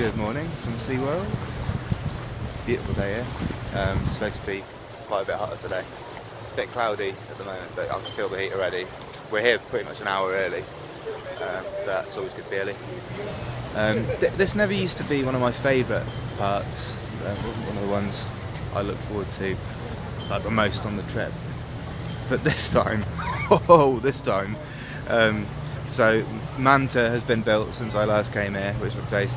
Good morning from SeaWorld. Beautiful day here. It's supposed to be quite a bit hotter today. A bit cloudy at the moment, but I can feel the heat already. We're here pretty much an hour early. But it's always good to be early. This never used to be one of my favourite parks. One of the ones I look forward to like the most on the trip. But this time, so Manta has been built since I last came here, which looks ace.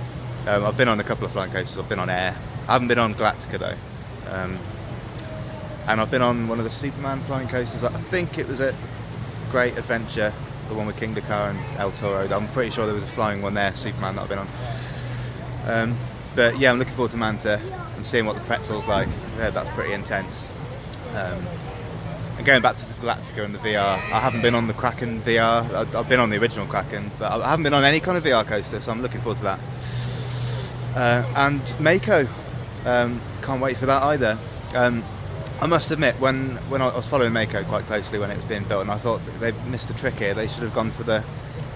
I've been on a couple of flying coasters. I've been on air. I haven't been on Galactica though. And I've been on one of the Superman flying coasters. I think it was at Great Adventure, the one with King Dakar and El Toro. I'm pretty sure there was a flying one there, Superman, that I've been on. But yeah, I'm looking forward to Manta and seeing what the pretzel's like. Yeah, that's pretty intense. And going back to Galactica and the VR, I haven't been on the Kraken VR. I've been on the original Kraken, but I haven't been on any kind of VR coaster, so I'm looking forward to that. And Mako, can't wait for that either. I must admit, when I was following Mako quite closely when it was being built, and I thought they missed a trick here. They should have gone for the,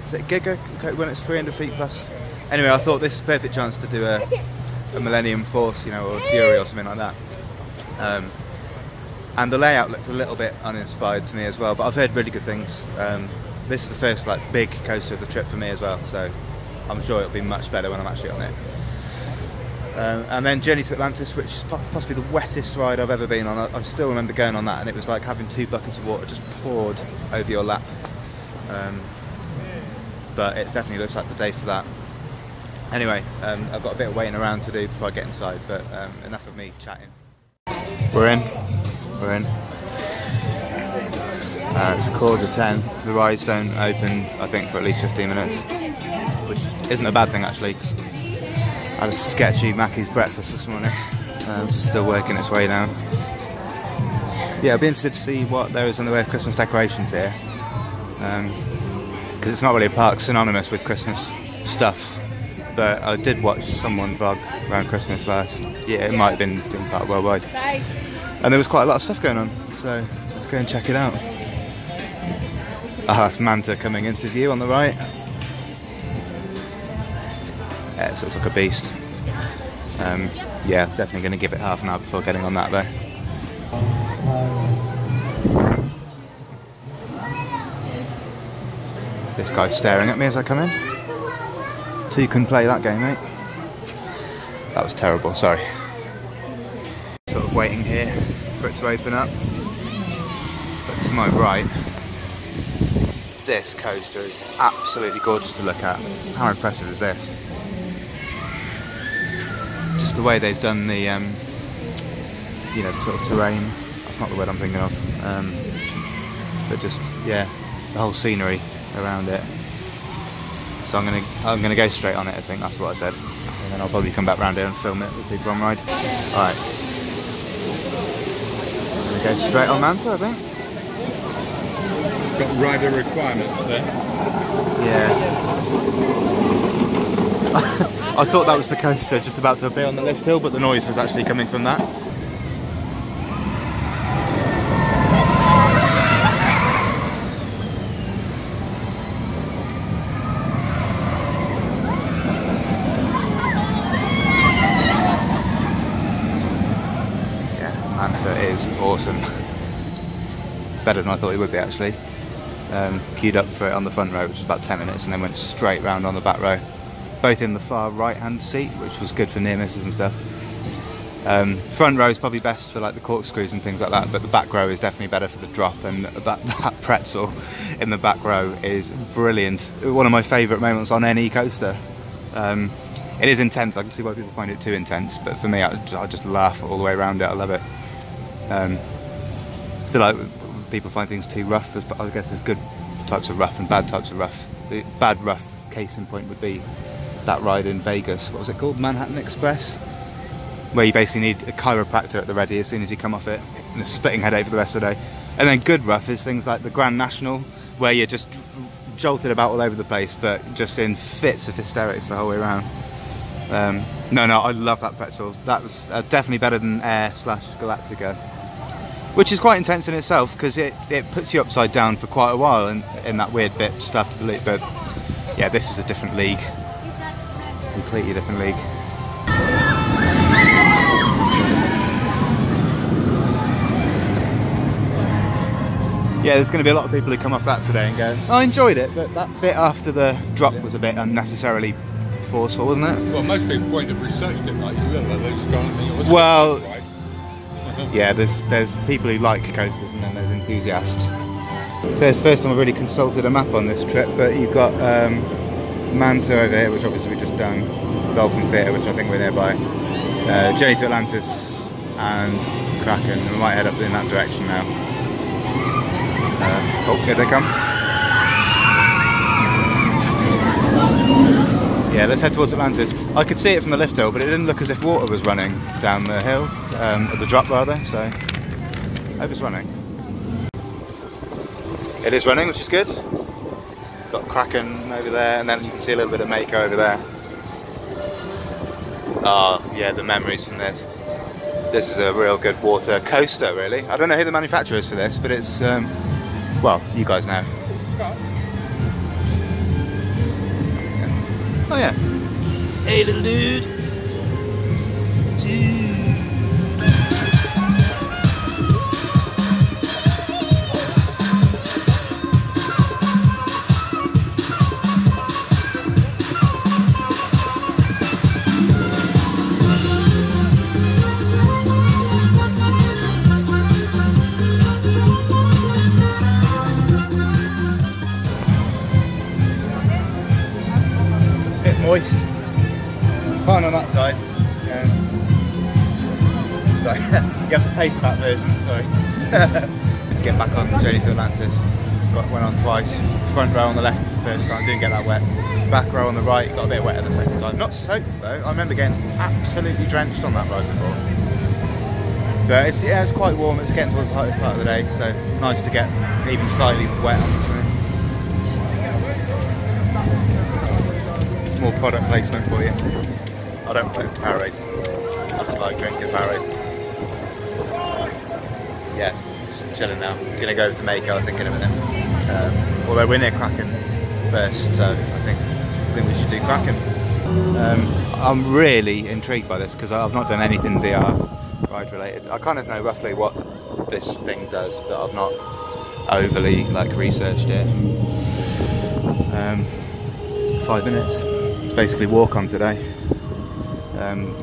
is it Giga when it's 300 feet plus? Anyway, I thought this is a perfect chance to do a Millennium Force, you know, or a Fury or something like that. And the layout looked a little bit uninspired to me as well, but I've heard really good things. This is the first like big coaster of the trip for me as well, so I'm sure it'll be much better when I'm actually on it. And then Journey to Atlantis, which is possibly the wettest ride I've ever been on. I still remember going on that, and it was like having 2 buckets of water just poured over your lap. But it definitely looks like the day for that. Anyway, I've got a bit of waiting around to do before I get inside, but enough of me chatting. We're in. It's 10:15. The rides don't open, I think, for at least 15 minutes, which isn't a bad thing actually, because I had a sketchy Mackey's breakfast this morning. It's still working its way down. Yeah, I'd be interested to see what there is in the way of Christmas decorations here, because it's not really a park synonymous with Christmas stuff. But I did watch someone vlog around Christmas last year. It might have been Theme Park Worldwide. And there was quite a lot of stuff going on, so let's go and check it out. Ah, it's Manta coming into view on the right. Yeah, it looks like a beast. Yeah, definitely going to give it half an hour before getting on that though. This guy's staring at me as I come in. So you can play that game, mate. That was terrible, sorry. Sort of waiting here for it to open up. But to my right, this coaster is absolutely gorgeous to look at. How impressive is this? Just the way they've done the, you know, the sort of terrain. That's not the word I'm thinking of. But just, yeah, the whole scenery around it. So I'm gonna go straight on it, I think, that's what I said. And then I'll probably come back round here and film it with people on ride. Alright. I'm gonna go straight on Manta, I think. Got rider requirements there. Yeah. I thought that was the coaster just about to appear on the lift hill, but the noise was actually coming from that. Is awesome. Better than I thought it would be actually. Queued up for it on the front row, which was about 10 minutes, and then went straight round on the back row. Both in the far right hand seat, which was good for near misses and stuff. Front row is probably best for like the corkscrews and things like that, but the back row is definitely better for the drop, and that pretzel in the back row is brilliant. One of my favourite moments on any coaster. It is intense, I can see why people find it too intense, but for me I just laugh all the way around it, I love it. I feel like people find things too rough. I guess there's good types of rough and bad types of rough. The bad rough case in point would be that ride in Vegas. What was it called? Manhattan Express? Where you basically need a chiropractor at the ready as soon as you come off it, and a splitting headache for the rest of the day. And then good rough is things like the Grand National, where you're just jolted about all over the place, but just in fits of hysterics the whole way around. No, I love that pretzel. That was definitely better than Air/Galactica. Which is quite intense in itself, because it puts you upside down for quite a while in that weird bit just after the loop. But yeah, this is a different league. Completely different league. Yeah, there's going to be a lot of people who come off that today and go, I enjoyed it, but that bit after the drop was a bit unnecessarily forceful, wasn't it? Well, most people won't have researched it like you will, they just gone and think it was well, right. Yeah, there's people who like coasters and then there's enthusiasts. So it's the first time I've really consulted a map on this trip, but you've got Manta over here, which obviously we've just done, Dolphin Theatre, which I think we're nearby, Journey to Atlantis and Kraken, and we might head up in that direction now. Oh, here they come. Yeah, let's head towards Atlantis. I could see it from the lift hill, but it didn't look as if water was running down the hill, or the drop rather, so I hope it's running. It is running, which is good. Got Kraken over there, and then you can see a little bit of Mako over there. Oh, yeah, the memories from this. This is a real good water coaster, really. I don't know who the manufacturer is for this, but it's, well, you guys know. Oh yeah. Hey little dude. Bit moist. Fine on that side. Yeah. So, you have to pay for that version, sorry. To get back on Journey to Atlantis. Went on twice. Front row on the left the first time, didn't get that wet. Back row on the right, got a bit wetter the second time. Not soaked though, I remember getting absolutely drenched on that ride before. But it's, yeah, it's quite warm, it's getting towards the hottest part of the day, so nice to get even slightly wet on the train. More product placement for you. I don't play with Powerade. I just like drinking Powerade. Yeah, just chilling now. Gonna go to Mako, I think, in a minute. Although we're near Kraken first, so I think we should do Kraken. I'm really intrigued by this because I've not done anything VR ride related. I kind of know roughly what this thing does, but I've not overly researched it. 5 minutes. It's basically walk on today.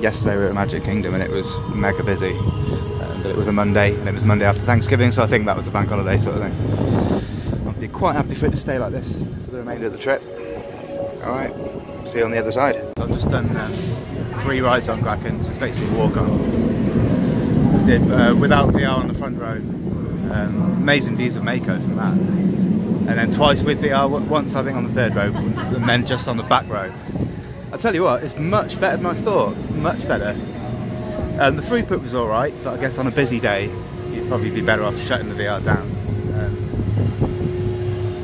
Yesterday we were at Magic Kingdom and it was mega busy, but it was a Monday and it was Monday after Thanksgiving, so I think that was a bank holiday sort of thing. I'd be quite happy for it to stay like this for the remainder of the trip. Alright, see you on the other side. So I've just done 3 rides on Kraken, so it's basically walk on. Just did without VR on the front row. Amazing views of Mako from that. And then twice with VR, once I think on the 3rd row, and then just on the back row. I'll tell you what, it's much better than I thought, much better. The throughput was alright, but I guess on a busy day, you'd probably be better off shutting the VR down.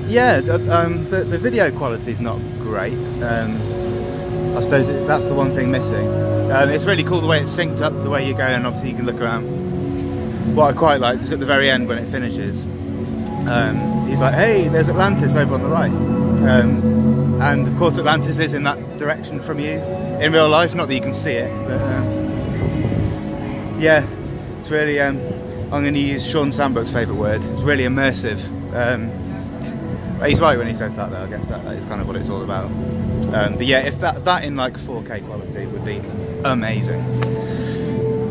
Yeah, the video quality is not great. I suppose that's the one thing missing. It's really cool the way it's synced up to where you're going, and obviously you can look around. What I quite liked is at the very end when it finishes, he's like, hey, there's Atlantis over on the right. And of course Atlantis is in that direction from you in real life, not that you can see it, but yeah, it's really, I'm going to use Sean Sandbrook's favourite word, it's really immersive. He's right when he says that though, I guess that is kind of what it's all about. But yeah, if that in 4K quality would be amazing.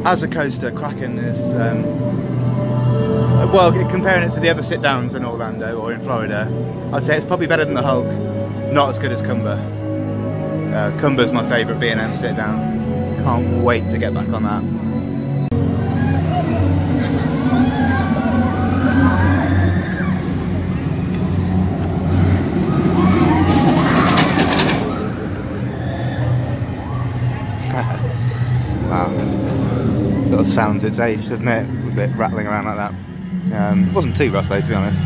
As a coaster, Kraken is, well, comparing it to the other sit-downs in Orlando or in Florida, I'd say it's probably better than the Hulk, not as good as Cumber. Cumber's my favourite B&M sit-down. Can't wait to get back on that. Wow. Sort of sounds its age, doesn't it? A bit rattling around like that. It wasn't too rough though, to be honest.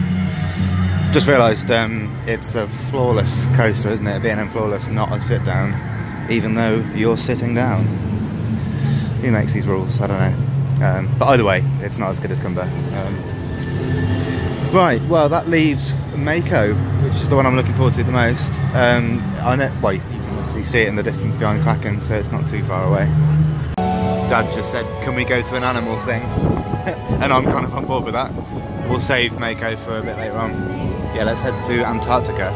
Just realised it's a flawless coaster, isn't it? B&M flawless, not a sit down, even though you're sitting down. Who makes these rules? I don't know. But either way, it's not as good as Cumber. Right, well that leaves Mako, which is the one I'm looking forward to the most. I know, well, you can obviously see it in the distance behind Kraken, so it's not too far away. Dad just said, can we go to an animal thing? And I'm kind of on board with that. we'll save Mako for a bit later on. Yeah, let's head to Antarctica.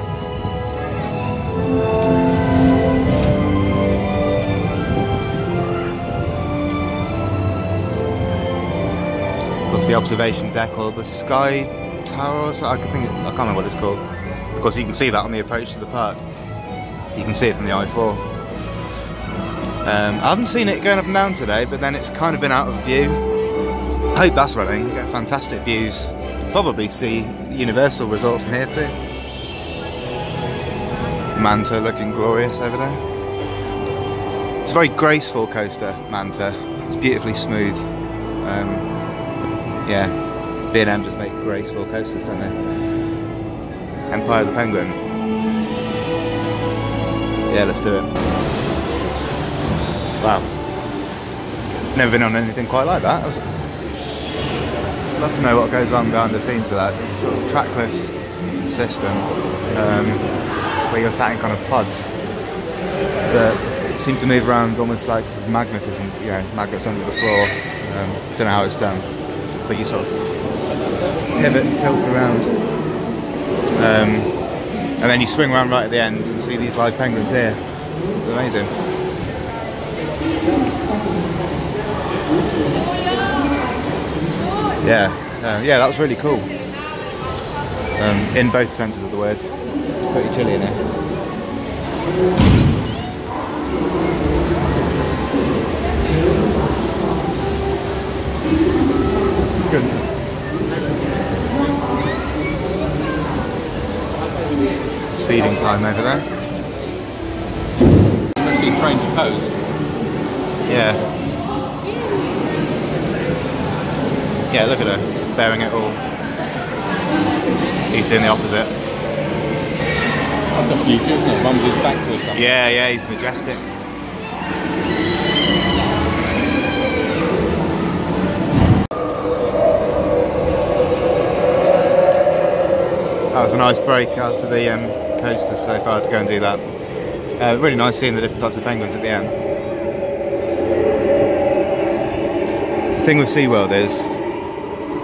That's the observation deck, or the sky tower, or so. I can't remember what it's called. Of course, you can see that on the approach to the park. You can see it from the I-4. I haven't seen it going up and down today, but then it's kind of been out of view. I hope that's running. You get fantastic views. Probably see Universal Resort from here too. Manta looking glorious over there. It's a very graceful coaster, Manta. It's beautifully smooth. Yeah, B&M just make graceful coasters, don't they? Empire of the Penguin. Yeah, let's do it. Wow. Never been on anything quite like that. I'd love to know what goes on behind the scenes with that. It's sort of trackless system where you're sat in kind of pods that seem to move around almost like magnetism, you know, magnets under the floor. Don't know how it's done, but you sort of pivot and tilt around. And then you swing around right at the end and see these live penguins here. It's amazing. Yeah, yeah, that was really cool. In both senses of the word. It's pretty chilly in here. Good. It's feeding time over there. Actually trained to pose. Yeah. Yeah, look at her, bearing it all. He's doing the opposite. That's a beauty, isn't it? Mum's his back to us. Yeah, yeah, he's majestic. That was a nice break after the coaster so far to go and do that. Really nice seeing the different types of penguins at the end. The thing with SeaWorld is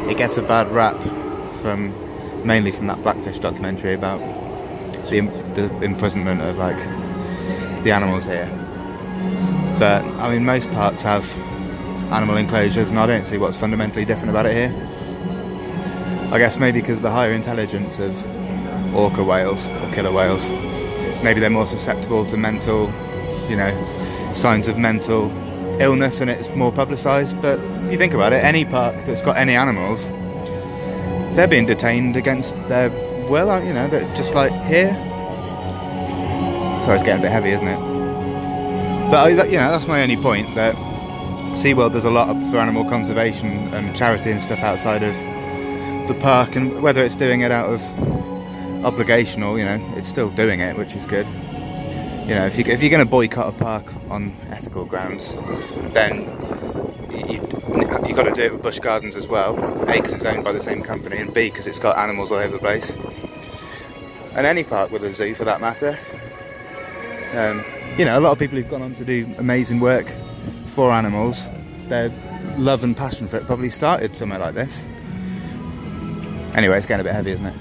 it gets a bad rap mainly from that Blackfish documentary about the imprisonment of like the animals here. But I mean, most parks have animal enclosures, and I don't see what's fundamentally different about it here. I guess maybe because of the higher intelligence of orca whales or killer whales. Maybe they're more susceptible to mental, you know, signs of mental illness, and it's more publicised. But you think about it, any park that's got any animals, they're being detained against their will, aren't you know, that just like here. Sorry, it's getting a bit heavy, isn't it? But you know, that's my only point, that SeaWorld does a lot for animal conservation and charity and stuff outside of the park, and whether it's doing it out of obligation or, you know, it's still doing it, which is good. You know, if you're going to boycott a park on ethical grounds, then you've got to do it with Busch Gardens as well. A, because it's owned by the same company, and B, because it's got animals all over the place. And any park with a zoo, for that matter. You know, a lot of people who've gone on to do amazing work for animals, their love and passion for it probably started somewhere like this. Anyway, it's getting a bit heavy, isn't it?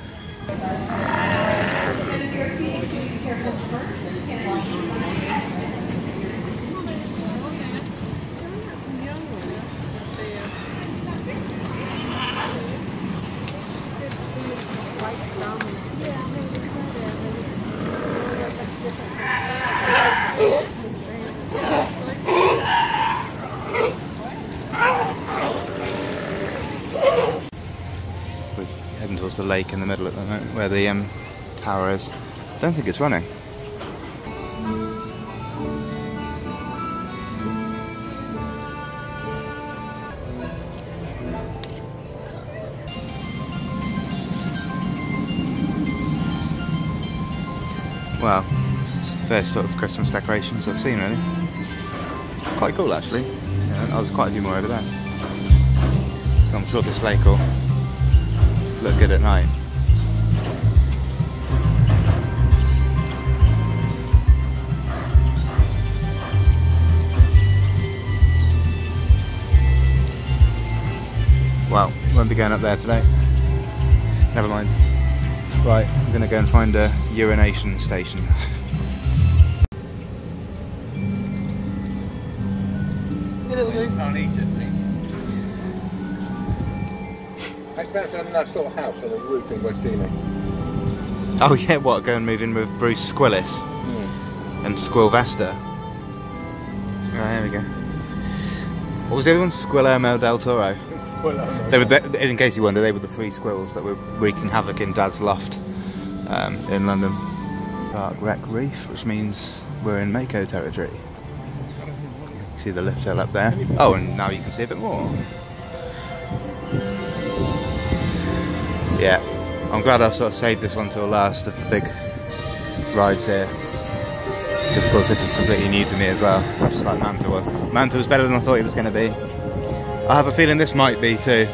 Heading towards the lake in the middle at the moment, where the tower is. Don't think it's running. Well, it's the first sort of Christmas decorations I've seen, really. Quite cool, actually. Yeah, there's quite a few more over there. So I'm sure this lake will look good at night. Well, won't be going up there today. Never mind. Right, I'm gonna go and find a urination station. Can't eat it, mate. How do you fancy having that sort of house on a roof in West Ely? Oh yeah, what, go and move in with Bruce Squillis and Squilvester. Right, here we go. What was the other one? Squillermo del Toro. They were, in case you wonder, they were the 3 squirrels that were wreaking havoc in Dad's loft in London. Dark Wreck Reef, which means we're in Mako territory. See the lift tail up there. Oh, and now you can see a bit more. Yeah, I'm glad I've sort of saved this one till last of the big rides here. Because of course this is completely new to me as well, just like Manta was. Manta was better than I thought it was going to be. I have a feeling this might be too.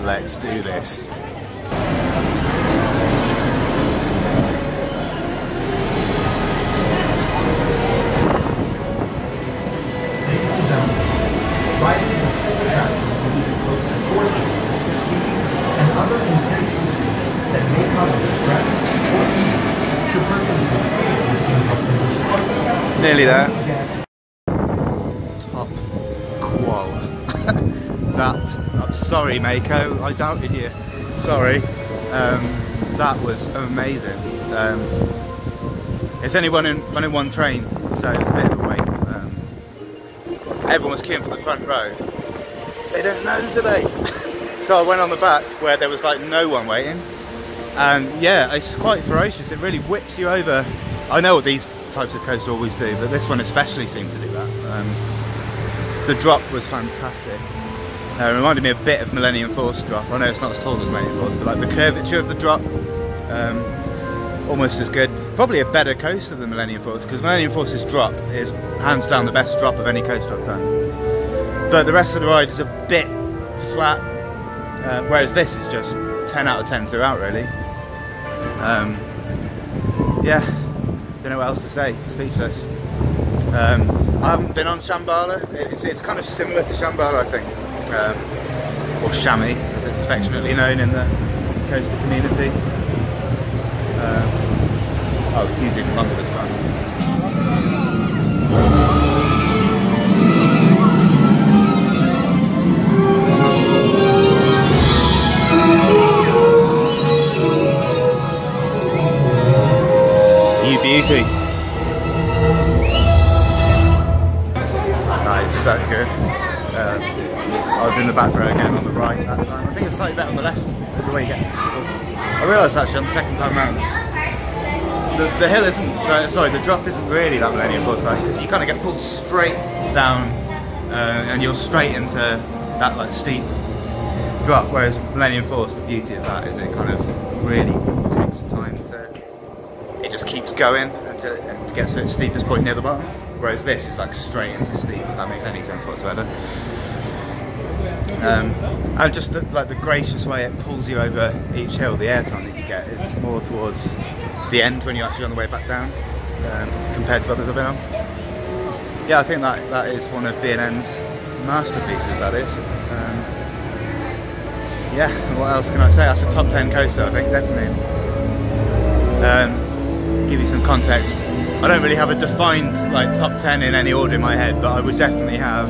Let's do this. Riding is a physical attraction will be exposed to forces, speeds, and other intense features that may cause distress or injury to persons with pre-existing health conditions. Nearly there. Top qual. I'm sorry, Mako, I doubted you. Sorry. That was amazing. It's only one in one train, so it's a bit of a wait. Everyone was queuing for the front row. They don't know today. So I went on the back where there was like no one waiting. And yeah, it's quite ferocious. It really whips you over. I know what these types of coasters always do, but this one especially seemed to do that. The drop was fantastic. It reminded me a bit of Millennium Force drop. I know it's not as tall as Millennium Force, but like the curvature of the drop, almost as good. Probably a better coaster than Millennium Force, because Millennium Force's drop is hands down the best drop of any coaster I've done. But the rest of the ride is a bit flat, whereas this is just 10 out of 10 throughout, really. Yeah, don't know what else to say, speechless. I haven't been on Shambhala. It's kind of similar to Shambhala, I think, or Chamois, as it's affectionately known in the coaster community. Oh, the queue's even longer this time. You beauty. That is so good. I was in the back row again on the right that time. I think it's slightly better on the left, the way you get. I realised actually on the second time round. The hill isn't, sorry, the drop isn't really that Millennium Force like, because you kind of get pulled straight down and you're straight into that like steep drop, whereas Millennium Force, the beauty of that is it kind of really takes time to, it just keeps going until it gets to its steepest point near the bottom, whereas this is like straight into steep, if that makes any sense whatsoever. And just the gracious way it pulls you over each hill, the airtime that you get is more towards the end when you're actually on the way back down, compared to others I've been on. Yeah, I think that is one of B&M's masterpieces, that is. Yeah, what else can I say? That's a top 10 coaster, I think, definitely. Give you some context. I don't really have a defined like top 10 in any order in my head, but I would definitely have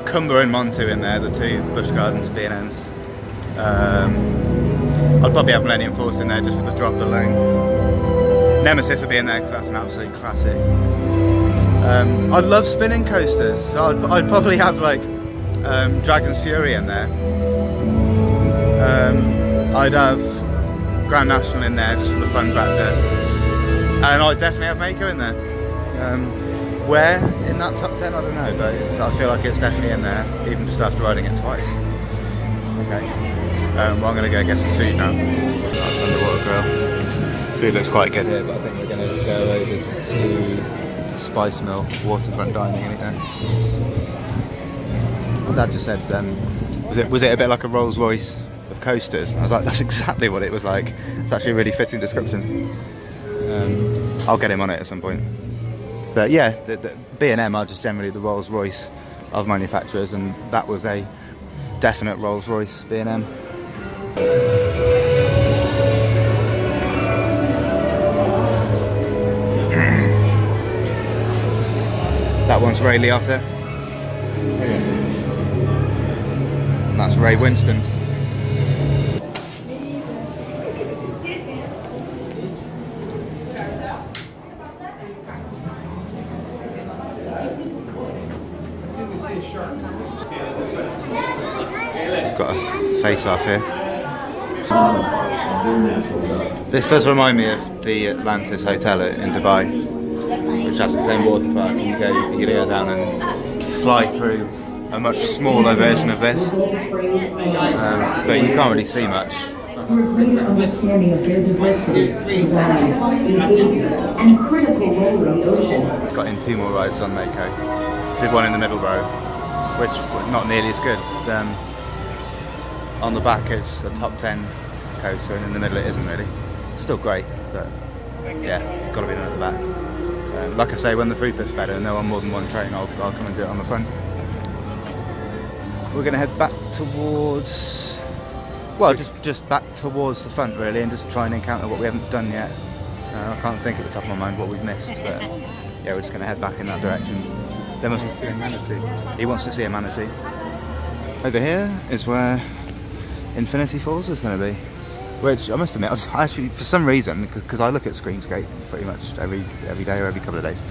Cumber and Montu in there, the two Busch Gardens B&Ms. I'd probably have Millennium Force in there just for the drop alone. Nemesis would be in there because that's an absolute classic. I love spinning coasters, so I'd probably have like Dragon's Fury in there. I'd have Grand National in there just for the fun factor. And I'd definitely have Mako in there. Where in that top 10, I don't know, but I feel like it's definitely in there, even just after riding it twice. Okay. Well, I'm going to go get some food now. That's Underwater Grill. Food looks quite good here, but I think we're going to go over to Spice Mill, waterfront dining in here. Dad just said Was it a bit like a Rolls Royce of coasters? I was like, that's exactly what it was like. It's actually a really fitting description. I'll get him on it at some point. But yeah, the B&M are just generally the Rolls Royce of manufacturers, and that was a definite Rolls Royce B&M. That one's Ray Liotta. And that's Ray Winston. Got a face off here. This does remind me of the Atlantis Hotel in Dubai, which has its own water park. You gotta go down and fly through a much smaller version of this, but you can't really see much. Understanding of biodiversity, design, behavior, and critical role in the ocean. Got in 2 more rides on Mako. Did one in the middle row, which was not nearly as good. On the back it's a top 10 coaster, and in the middle it isn't really. Still great, but yeah, got to be done at the back. Like I say, when the throughput's better and they're on more than one train, I'll come and do it on the front. We're going to head back towards, well, just back towards the front really, and just try and encounter what we haven't done yet. I can't think at the top of my mind what we've missed, but yeah, we're just going to head back in that direction. There must be a manatee. He wants to see a manatee. Over here is where Infinity Falls is going to be, which I must admit, I actually, for some reason, because I look at Screamscape pretty much every day or every couple of days,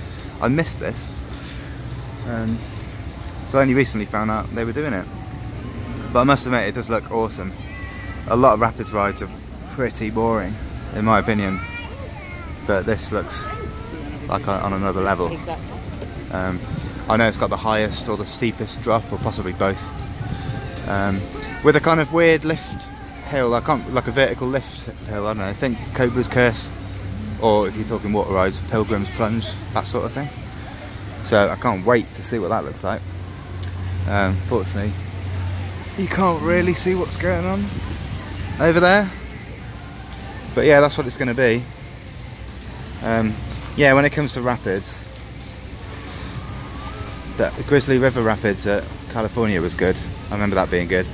I missed this. So I only recently found out they were doing it. But I must admit, it does look awesome. A lot of rapids rides are pretty boring, in my opinion. But this looks like on another level. I know it's got the highest or the steepest drop, or possibly both. With a kind of weird lift hill, like a vertical lift hill, I don't know, I think Cobra's Curse, or if you're talking water rides, Pilgrim's Plunge, that sort of thing. So I can't wait to see what that looks like. Fortunately, you can't really see what's going on over there. But yeah, that's what it's going to be. Yeah, when it comes to rapids, the Grizzly River Rapids at California was good. I remember that being good.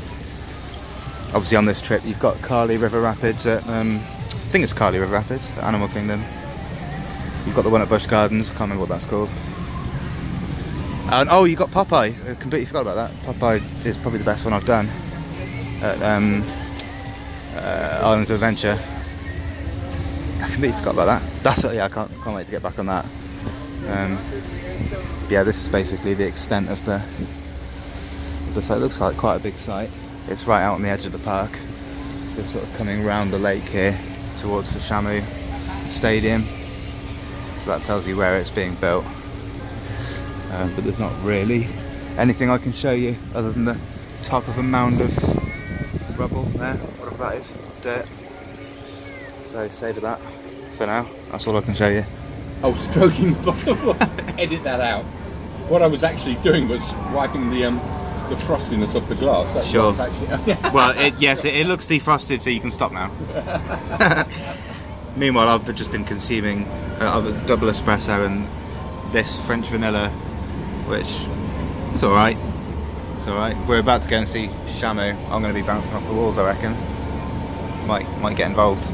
Obviously on this trip you've got Carly River Rapids at, I think it's Carly River Rapids at Animal Kingdom. You've got the one at Busch Gardens, I can't remember what that's called. And oh, you got Popeye, I completely forgot about that. Popeye is probably the best one I've done at Islands of Adventure. I completely forgot about that. That's yeah, I can't wait to get back on that. Yeah, this is basically the extent of the site. It looks like quite a big site. It's right out on the edge of the park. We're sort of coming round the lake here towards the Shamu Stadium. So that tells you where it's being built. But there's not really anything I can show you other than the top of a mound of rubble there, whatever that is, dirt. So save that for now. That's all I can show you. Oh, stroking the bottom. Edit that out. What I was actually doing was wiping the frostiness off the glass. That's sure. Actually, well, yes, it looks defrosted, so you can stop now. Meanwhile, I've just been consuming a double espresso and this French vanilla, which it's all right. It's all right. We're about to go and see Shamu. I'm going to be bouncing off the walls, I reckon. Might get involved.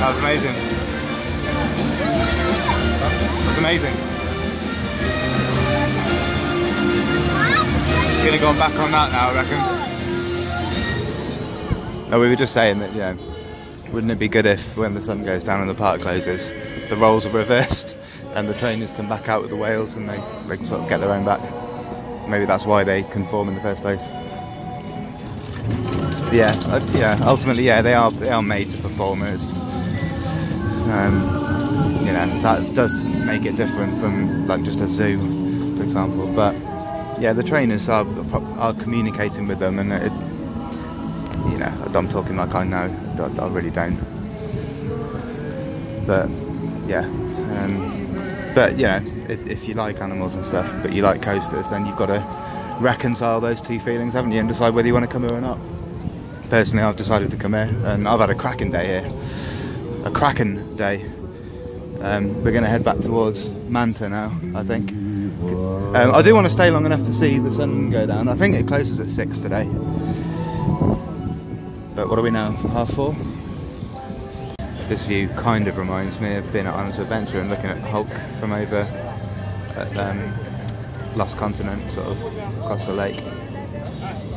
That was amazing. That was amazing. Gonna go back on that now, I reckon. No, we were just saying that, yeah, wouldn't it be good if when the sun goes down and the park closes, the roles are reversed and the trainers come back out with the whales and they can sort of get their own back. Maybe that's why they conform in the first place. Yeah, ultimately, yeah, they are made to perform. It's, you know, that does make it different from like just a zoo, for example. But yeah, the trainers are communicating with them, and it, you know, I'm talking like I know. I really don't. But yeah, but you know, if you like animals and stuff, but you like coasters, then you've got to reconcile those two feelings, haven't you, and decide whether you want to come here or not. Personally, I've decided to come here, and I've had a cracking day here. A cracking day. We're going to head back towards Manta now, I think. I do want to stay long enough to see the sun go down. I think it closes at 6 today. But what are we now? 4:30? This view kind of reminds me of being at Islands of Adventure and looking at Hulk from over at Lost Continent, sort of across the lake.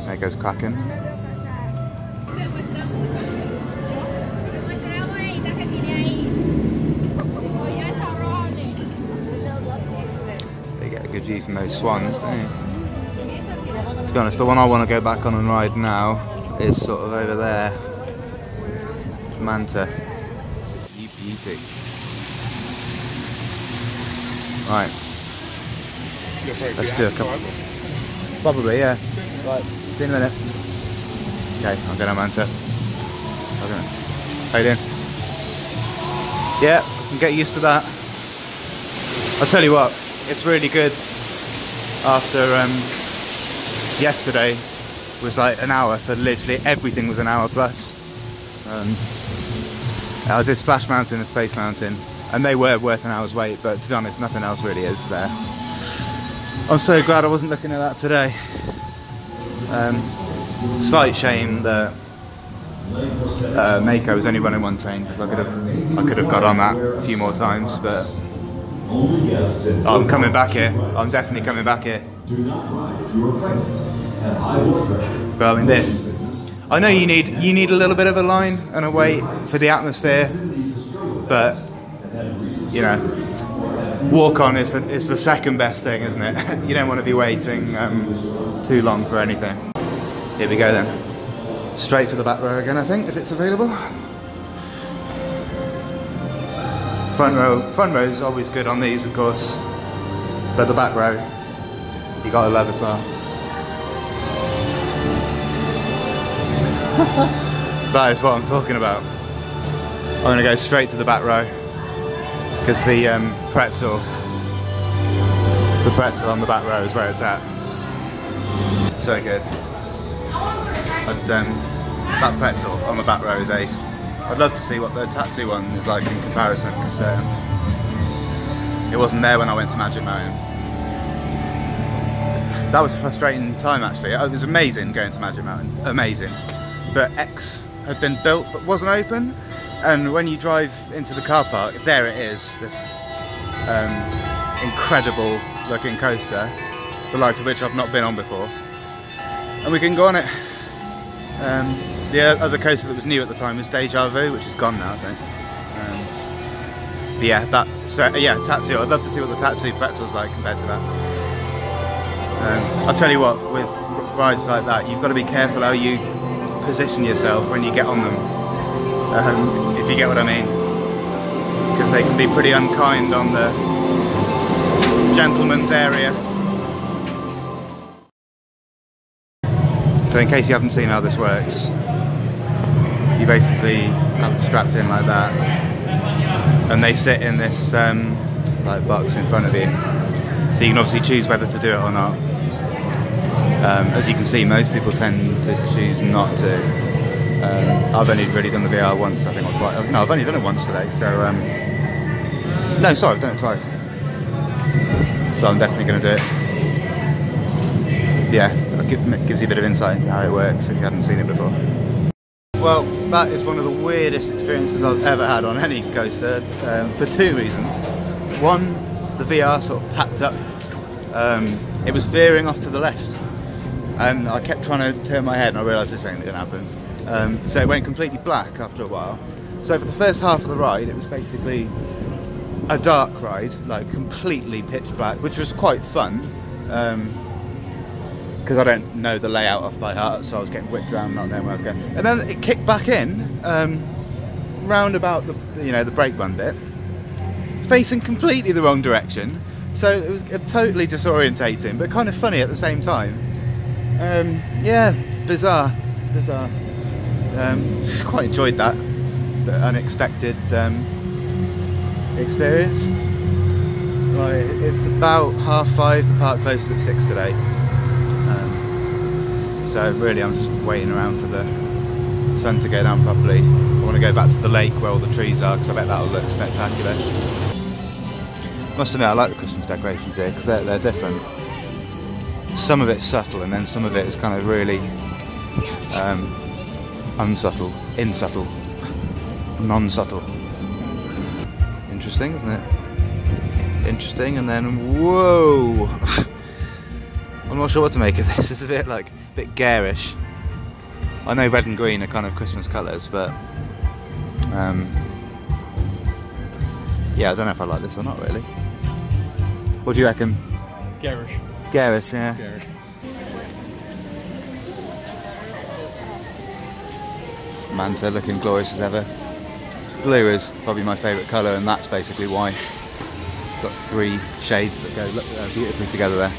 There goes Kraken. You get a good view from those swans, don't you? To be honest, the one I want to go back on and ride now is sort of over there. Manta. You beauty. Right. Let's do a couple. Probably, yeah. Right. See you in a minute. Okay, I'm going to Manta. Okay. How you doing? Yeah, I can get used to that. I'll tell you what, it's really good after yesterday was like an hour, for literally everything was an hour plus. I did Splash Mountain and Space Mountain, and they were worth an hour's wait, but to be honest, nothing else really is there. I'm so glad I wasn't looking at that today. Slight shame that Mako was only running one train, because I could have got on that a few more times, but I'm coming back here. I'm definitely coming back here. But I mean, this, I know you need a little bit of a line and a wait for the atmosphere, but you know, walk on is the second best thing, isn't it? You don't want to be waiting too long for anything. Here we go then. Straight for the back row again, I think, if it's available. Front row is always good on these, of course, but the back row, you got to love as well. That is what I'm talking about. I'm going to go straight to the back row, because the pretzel on the back row is where it's at. So good. That pretzel on the back row is ace. I'd love to see what the tattoo one is like in comparison, because it wasn't there when I went to Magic Mountain. That was a frustrating time actually. It was amazing going to Magic Mountain, amazing. But X had been built but wasn't open, and when you drive into the car park, there it is, this incredible looking coaster, the likes of which I've not been on before, and we can go on it. The other coaster that was new at the time was Deja Vu, which is gone now, I think. But yeah, tattoo. I'd love to see what the tattoo pretzel's like compared to that. I'll tell you what, with rides like that, you've got to be careful how you position yourself when you get on them, if you get what I mean, because they can be pretty unkind on the gentleman's area. So in case you haven't seen how this works, you basically have it strapped in like that, and they sit in this like box in front of you, so you can obviously choose whether to do it or not. As you can see, most people tend to choose not to. I've only really done the VR once, I think, or twice. No, I've only done it once today, so no, sorry, I've done it twice, so I'm definitely going to do it. Yeah, so it gives you a bit of insight into how it works if you haven't seen it before. Well, that is one of the weirdest experiences I've ever had on any coaster, for two reasons. One, the VR sort of packed up. It was veering off to the left, and I kept trying to turn my head, and I realised this ain't going to happen. So it went completely black after a while. So for the first half of the ride, it was basically a dark ride, like completely pitch black, which was quite fun. Because I don't know the layout off by heart, so I was getting whipped around, not knowing where I was going. And then it kicked back in, round about the the brake run bit, facing completely the wrong direction. So it was totally disorientating, but kind of funny at the same time. Yeah, bizarre. Quite enjoyed that, the unexpected experience. Right, it's about 5:30. The park closes at 6 today. So really I'm just waiting around for the sun to go down properly. I want to go back to the lake where all the trees are, because I bet that'll look spectacular. Must admit, I like the Christmas decorations here because they're different. Some of it's subtle, and then some of it is kind of really unsubtle, insubtle, non-subtle. Interesting, isn't it? Interesting, and then whoa! I'm not sure what to make of this. It's a bit garish. I know red and green are kind of Christmas colours, but yeah, I don't know if I like this or not really. What do you reckon? Garish. Garish, yeah. Garish. Manta looking glorious as ever. Blue is probably my favourite colour, and that's basically why. Got 3 shades that go beautifully together there.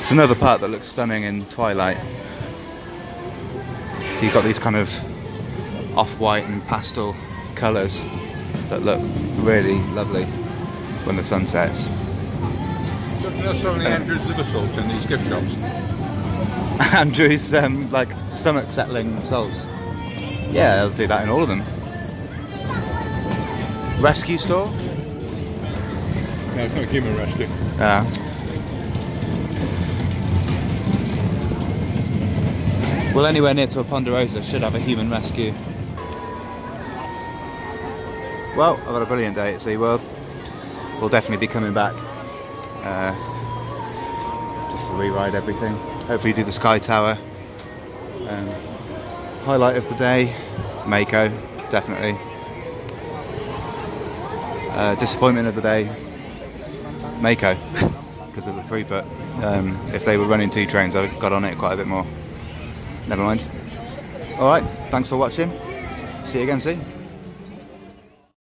It's another part that looks stunning in twilight. You've got these kind of off-white and pastel colours that look really lovely when the sun sets. There's so many Andrew's liver salts in these gift shops. Andrew's stomach settling salts. Yeah, they'll do that in all of them. Rescue store? No, it's not human rescue. Well, anywhere near to a Ponderosa should have a human rescue. Well, I've had a brilliant day at SeaWorld. We'll definitely be coming back just to re-ride everything. Hopefully do the Sky Tower. Highlight of the day, Mako, definitely. Disappointment of the day, Mako, because of the throughput. If they were running 2 trains, I'd have got on it quite a bit more. Never mind. Alright, thanks for watching. See you again soon.